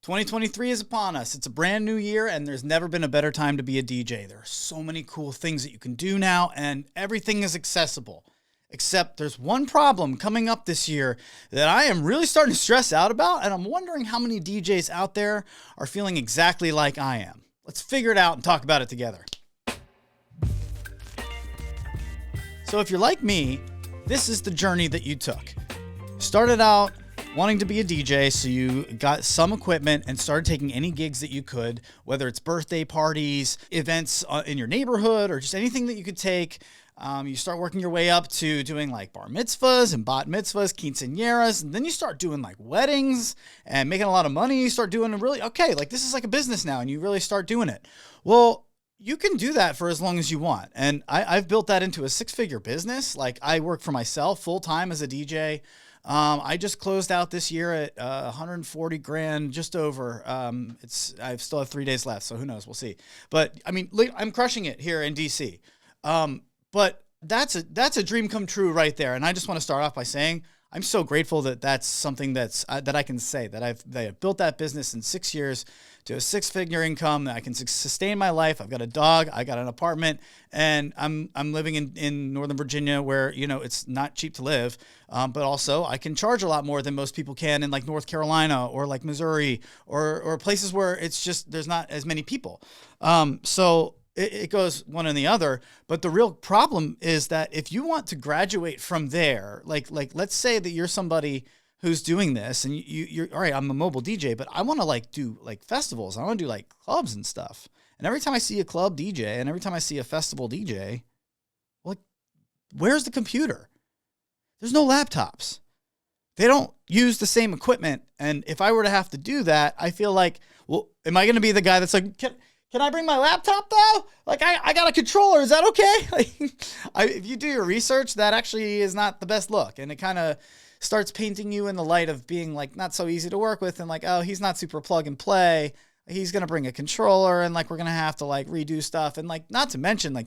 2023 is upon us. It's a brand new year, and there's never been a better time to be a DJ. There are so many cool things that you can do now, and everything is accessible. Except there's one problem coming up this year that I am really starting to stress out about, and I'm wondering how many DJs out there are feeling exactly like I am. Let's figure it out and talk about it together. So if you're like me, this is the journey that you took. Started out wanting to be a DJ, so you got some equipment and started taking any gigs that you could, whether it's birthday parties, events in your neighborhood, or just anything that you could take. You start working your way up to doing like bar mitzvahs and bat mitzvahs, quinceañeras, and then you start doing like weddings and making a lot of money. You start doing really, okay, like this is like a business now, and you really start doing it. Well, you can do that for as long as you want. And I've built that into a 6-figure business. Like I work for myself full time as a DJ. I just closed out this year at 140 grand, just over. I still have 3 days left, so who knows? We'll see. But I mean, I'm crushing it here in DC. But that's a dream come true right there. And I just want to start off by saying I'm so grateful that that's something that I can say that I've built that business in 6 years to a 6-figure income, that I can sustain my life. I've got a dog, I got an apartment, and I'm living in Northern Virginia where, you know, it's not cheap to live. But also I can charge a lot more than most people can in like North Carolina or like Missouri or places where it's just, there's not as many people. So it goes one and the other, but the real problem is that if you want to graduate from there, like let's say that you're somebody who's doing this and you're all right, I'm a mobile DJ, but I want to like do like festivals. I want to do like clubs and stuff. And every time I see a club DJ and every time I see a festival DJ, like, where's the computer? There's no laptops. They don't use the same equipment. And if I were to have to do that, I feel like, well, am I going to be the guy that's like, can I bring my laptop though? Like I got a controller. Is that okay? Like, if you do your research, that actually is not the best look. And it kind of starts painting you in the light of being like not so easy to work with. And like, oh, he's not super plug and play. He's going to bring a controller and like, we're going to have to like redo stuff. And like, not to mention like,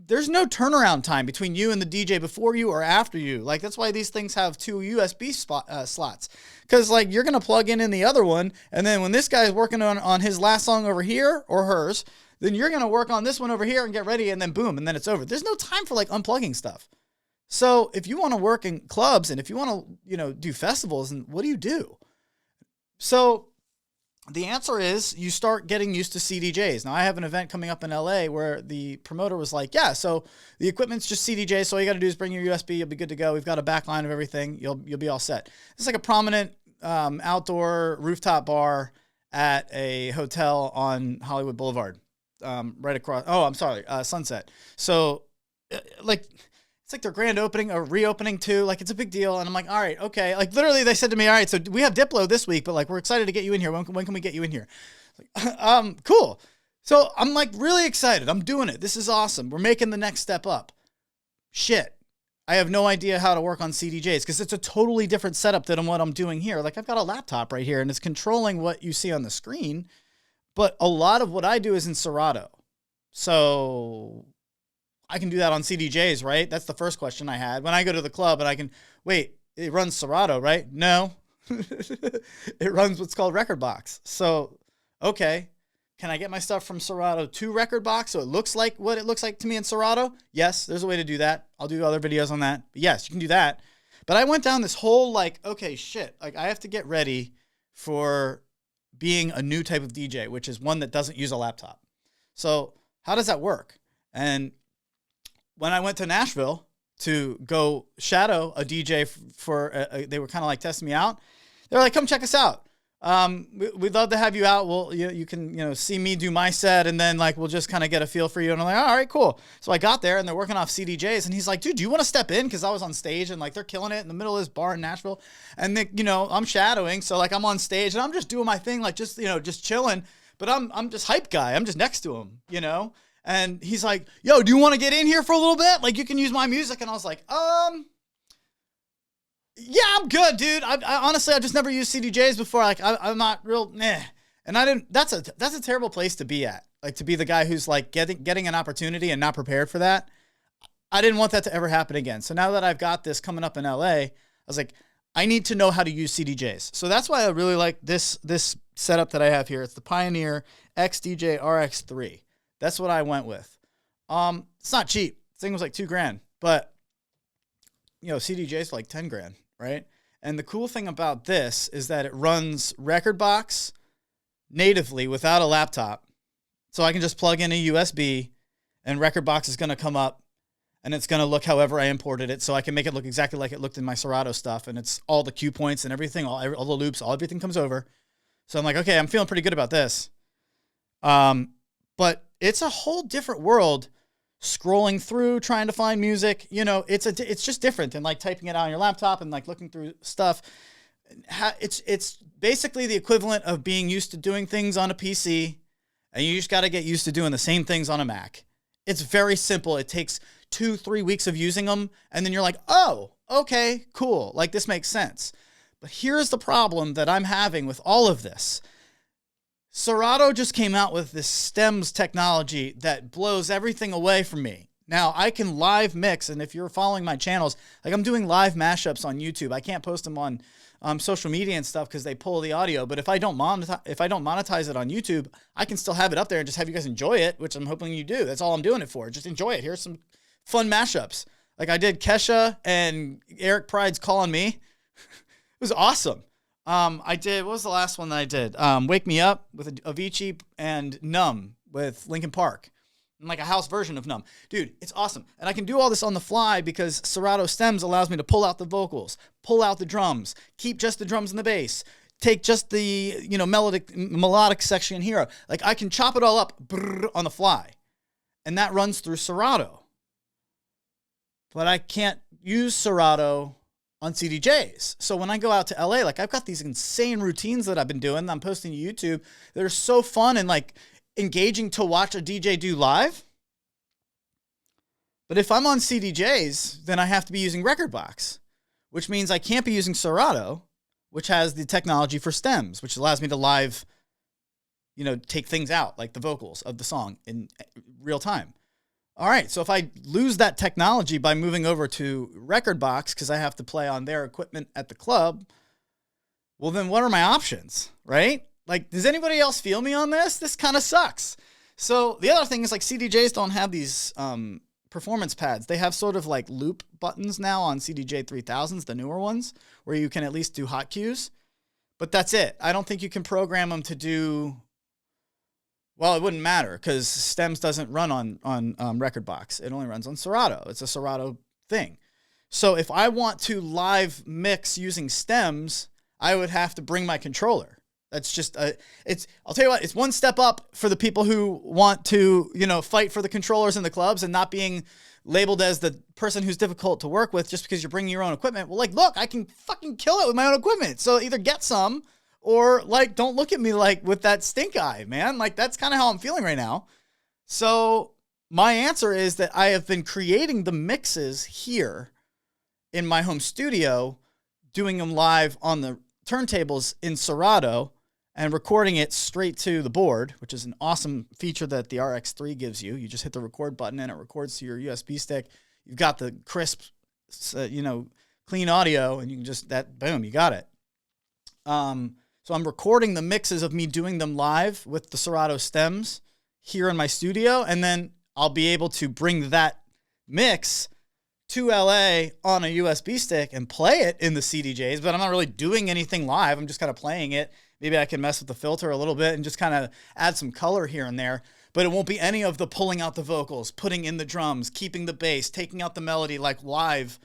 there's no turnaround time between you and the DJ before you or after you. Like, that's why these things have 2 USB slots. Because, like, you're going to plug in the other one, and then when this guy is working on his last song over here, or hers, then you're going to work on this one over here and get ready, and then boom, and then it's over. There's no time for, like, unplugging stuff. So if you want to work in clubs, and if you want to, you know, do festivals, and what do you do? So the answer is you start getting used to CDJs. Now, I have an event coming up in LA where the promoter was like, yeah, so the equipment's just CDJ, so all you got to do is bring your USB, you'll be good to go. We've got a backline of everything. You'll be all set. It's like a prominent outdoor rooftop bar at a hotel on Hollywood Boulevard, right across, Sunset. So, it's like their grand opening or reopening too. Like, it's a big deal. And I'm like, all right, okay. Like, literally they said to me, all right, so we have Diplo this week, but like, we're excited to get you in here. When can we get you in here? Like, cool. So I'm like really excited. I'm doing it. This is awesome. We're making the next step up. Shit. I have no idea how to work on CDJs because it's a totally different setup than what I'm doing here. Like, I've got a laptop right here and it's controlling what you see on the screen, but a lot of what I do is in Serato. So I can do that on CDJs, right? That's the first question I had. When I go to the club and I can, wait, it runs Serato, right? No. It runs what's called Record Box. So, okay. Can I get my stuff from Serato to Record Box so it looks like what it looks like to me in Serato? Yes, there's a way to do that. I'll do other videos on that. But yes, you can do that. But I went down this whole like, okay, shit. Like, I have to get ready for being a new type of DJ, which is one that doesn't use a laptop. So how does that work? And when I went to Nashville to go shadow a DJ they were kind of like testing me out. They're like, come check us out. We'd love to have you out. Well, you can, see me do my set and then like, we'll just kind of get a feel for you. And I'm like, all right, cool. So I got there and they're working off CDJs and he's like, dude, do you want to step in? Cause I was on stage and like, they're killing it in the middle of this bar in Nashville. And they, I'm shadowing. So like I'm on stage and I'm just doing my thing, like just chilling, but I'm just hype guy. I'm just next to him, And he's like, yo, do you want to get in here for a little bit? Like, you can use my music. And I was like, yeah, I'm good, dude. I honestly, I just never used CDJs before. Like, I'm not real, meh. And I didn't, that's a terrible place to be at. Like, to be the guy who's like getting an opportunity and not prepared for that. I didn't want that to ever happen again. So now that I've got this coming up in LA, I was like, I need to know how to use CDJs. So that's why I really like this setup that I have here. It's the Pioneer XDJ RX3. That's what I went with. It's not cheap. This thing was like $2,000, but you know, CDJS like 10 grand, right? And the cool thing about this is that it runs Rekordbox natively without a laptop. So I can just plug in a USB and Rekordbox is going to come up and it's going to look however I imported it. So I can make it look exactly like it looked in my Serato stuff. And it's all the cue points and everything, all the loops, everything comes over. So I'm like, okay, I'm feeling pretty good about this. But it's a whole different world scrolling through, trying to find music. You know, it's just different than like typing it out on your laptop and like looking through stuff. It's basically the equivalent of being used to doing things on a PC, and you just got to get used to doing the same things on a Mac. It's very simple. It takes 2-3 weeks of using them, and then you're like, oh, okay, cool. Like, this makes sense. But here's the problem that I'm having with all of this. Serato just came out with this Stems technology that blows everything away from me. Now, I can live mix, and if you're following my channels, like I'm doing live mashups on YouTube. I can't post them on social media and stuff because they pull the audio. But if I don't monetize it on YouTube, I can still have it up there and just have you guys enjoy it, which I'm hoping you do. That's all I'm doing it for. Just enjoy it. Here's some fun mashups. Like I did Kesha and Eric Pride's Call on Me. It was awesome. I did, what was the last one that I did? Wake Me Up with Avicii and Numb with Linkin Park. And like a house version of Numb. Dude, it's awesome. And I can do all this on the fly because Serato Stems allows me to pull out the vocals, pull out the drums, keep just the drums and the bass, take just the, you know, melodic section here. Like I can chop it all up on the fly. And that runs through Serato. But I can't use Serato on CDJs. So when I go out to LA, like I've got these insane routines that I've been doing that I'm posting to YouTube that are so fun and like engaging to watch a DJ do live. But if I'm on CDJs, then I have to be using Rekordbox, which means I can't be using Serato, which has the technology for stems, which allows me to live, you know, take things out like the vocals of the song in real time. All right, so if I lose that technology by moving over to Rekordbox because I have to play on their equipment at the club, well, then what are my options, right? Like, does anybody else feel me on this? This kind of sucks. So the other thing is like CDJs don't have these performance pads. They have sort of like loop buttons now on CDJ 3000s, the newer ones, where you can at least do hot cues. But that's it. I don't think you can program them to do... Well, it wouldn't matter because Stems doesn't run on Rekordbox. It only runs on Serato. It's a Serato thing. So if I want to live mix using Stems, I would have to bring my controller. That's just I'll tell you what, it's one step up for the people who want to, you know, fight for the controllers in the clubs and not being labeled as the person who's difficult to work with just because you're bringing your own equipment. Well, like, look, I can fucking kill it with my own equipment. So either get some or like, don't look at me like with that stink eye, man. Like that's kind of how I'm feeling right now. So my answer is that I have been creating the mixes here in my home studio, doing them live on the turntables in Serato and recording it straight to the board, which is an awesome feature that the RX3 gives you. You just hit the record button and it records to your USB stick. You've got the crisp, you know, clean audio and you can just, boom, you got it. So I'm recording the mixes of me doing them live with the Serato Stems here in my studio, and then I'll be able to bring that mix to LA on a USB stick and play it in the CDJs, but I'm not really doing anything live. I'm just kind of playing it. Maybe I can mess with the filter a little bit and just kind of add some color here and there, but it won't be any of the pulling out the vocals, putting in the drums, keeping the bass, taking out the melody like live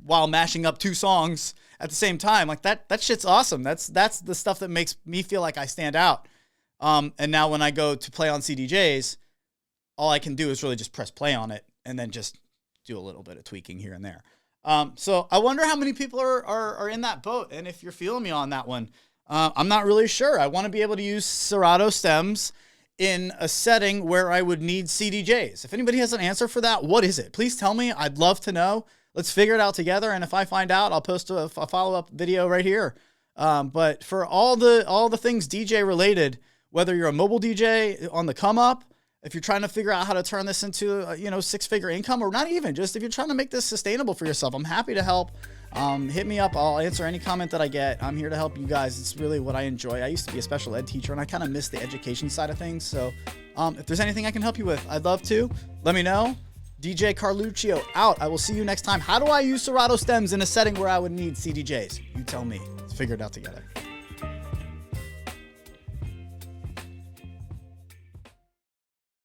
while mashing up two songs at the same time. Like that shit's awesome. That's the stuff that makes me feel like I stand out. And now when I go to play on CDJs, all I can do is really just press play on it and then just do a little bit of tweaking here and there. So I wonder how many people are in that boat. And if you're feeling me on that one, I'm not really sure. I want to be able to use Serato Stems in a setting where I would need CDJs. If anybody has an answer for that, what is it? Please tell me. I'd love to know. Let's figure it out together. And if I find out, I'll post a follow-up video right here. But for all the things DJ related, whether you're a mobile DJ on the come up, if you're trying to figure out how to turn this into a, 6-figure income, or not even, just if you're trying to make this sustainable for yourself, I'm happy to help. hit me up. I'll answer any comment that I get. I'm here to help you guys. It's really what I enjoy. I used to be a special ed teacher, and I kind of miss the education side of things. So if there's anything I can help you with, I'd love to. Let me know. DJ CARLUCCIO out. I will see you next time. How do I use Serato Stems in a setting where I would need CDJS? You tell me. Let's figure it out together.